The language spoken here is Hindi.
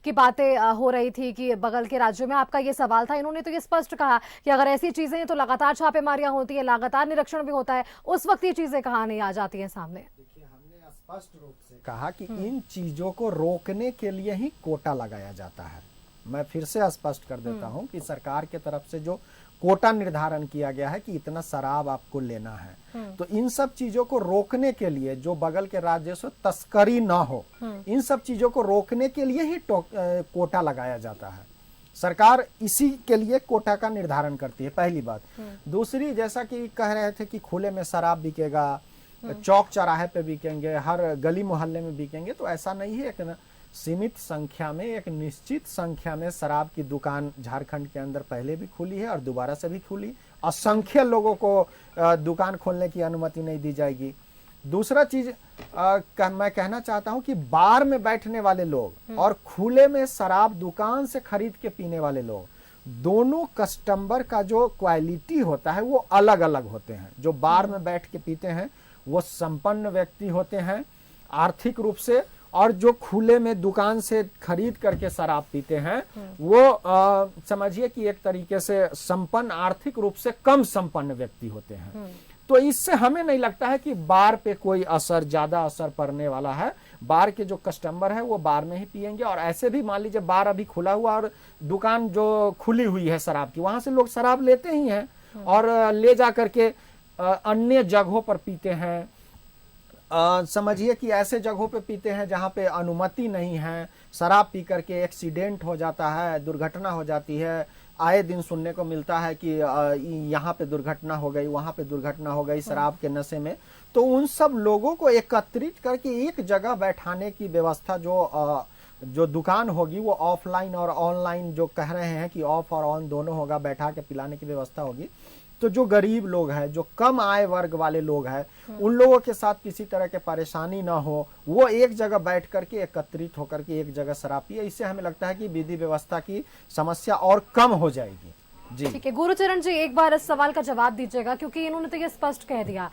की बातें हो रही थी कि बगल के राज्यों में आपका ये सवाल था, इन्होंने तो ये स्पष्ट कहा कि अगर ऐसी चीजें हैं तो लगातार छापेमारियां होती है, लगातार निरीक्षण भी होता है, उस वक्त ये चीजें कहाँ नहीं आ जाती हैं सामने। देखिए, हमने स्पष्ट रूप से कहा कि इन चीजों को रोकने के लिए ही कोटा लगाया जाता है। मैं फिर से स्पष्ट कर देता हूं कि सरकार के तरफ से जो कोटा निर्धारण किया गया है कि इतना शराब आपको लेना है, तो इन सब चीजों को रोकने के लिए, जो बगल के राज्यों से तस्करी ना हो, इन सब चीजों को रोकने के लिए ही कोटा लगाया जाता है। सरकार इसी के लिए कोटा का निर्धारण करती है, पहली बात। दूसरी, जैसा कि कह रहे थे कि खुले में शराब बिकेगा, चौक चौराहे पे बिकेंगे, हर गली मोहल्ले में बिकेंगे, तो ऐसा नहीं है। एक सीमित संख्या में, एक निश्चित संख्या में शराब की दुकान झारखंड के अंदर पहले भी खुली है और दोबारा से भी खुली। असंख्य लोगों को दुकान खोलने की अनुमति नहीं दी जाएगी। दूसरा चीज मैं कहना चाहता हूं कि बार में बैठने वाले लोग और खुले में शराब दुकान से खरीद के पीने वाले लोग, दोनों कस्टमर का जो क्वालिटी होता है वो अलग अलग होते हैं। जो बार में बैठ के पीते हैं वो संपन्न व्यक्ति होते हैं आर्थिक रूप से, और जो खुले में दुकान से खरीद करके शराब पीते हैं वो समझिए कि एक तरीके से संपन्न, आर्थिक रूप से कम संपन्न व्यक्ति होते हैं। तो इससे हमें नहीं लगता है कि बार पे कोई असर, ज्यादा असर पड़ने वाला है। बार के जो कस्टमर है वो बार में ही पिएंगे, और ऐसे भी मान लीजिए बार अभी खुला हुआ और दुकान जो खुली हुई है शराब की, वहां से लोग शराब लेते ही हैं और ले जा करके अन्य जगहों पर पीते हैं। समझिए कि ऐसे जगहों पे पीते हैं जहां पे अनुमति नहीं है। शराब पी करके एक्सीडेंट हो जाता है, दुर्घटना हो जाती है। आए दिन सुनने को मिलता है कि यहाँ पे दुर्घटना हो गई, वहां पे दुर्घटना हो गई शराब के नशे में। तो उन सब लोगों को एकत्रित करके एक जगह बैठाने की व्यवस्था जो दुकान होगी वो ऑफलाइन और ऑनलाइन, जो कह रहे हैं कि ऑफ और ऑन दोनों होगा, बैठा के पिलाने की व्यवस्था होगी। तो जो गरीब लोग हैं, जो कम आय वर्ग वाले लोग हैं, उन लोगों के साथ किसी तरह के परेशानी ना हो, वो एक जगह बैठ करके एकत्रित होकर के एक जगह शराब पिए। इससे हमें लगता है कि विधि व्यवस्था की समस्या और कम हो जाएगी। जी ठीक है गुरुचरण जी, एक बार इस सवाल का जवाब दीजिएगा, क्योंकि इन्होंने तो ये स्पष्ट कह दिया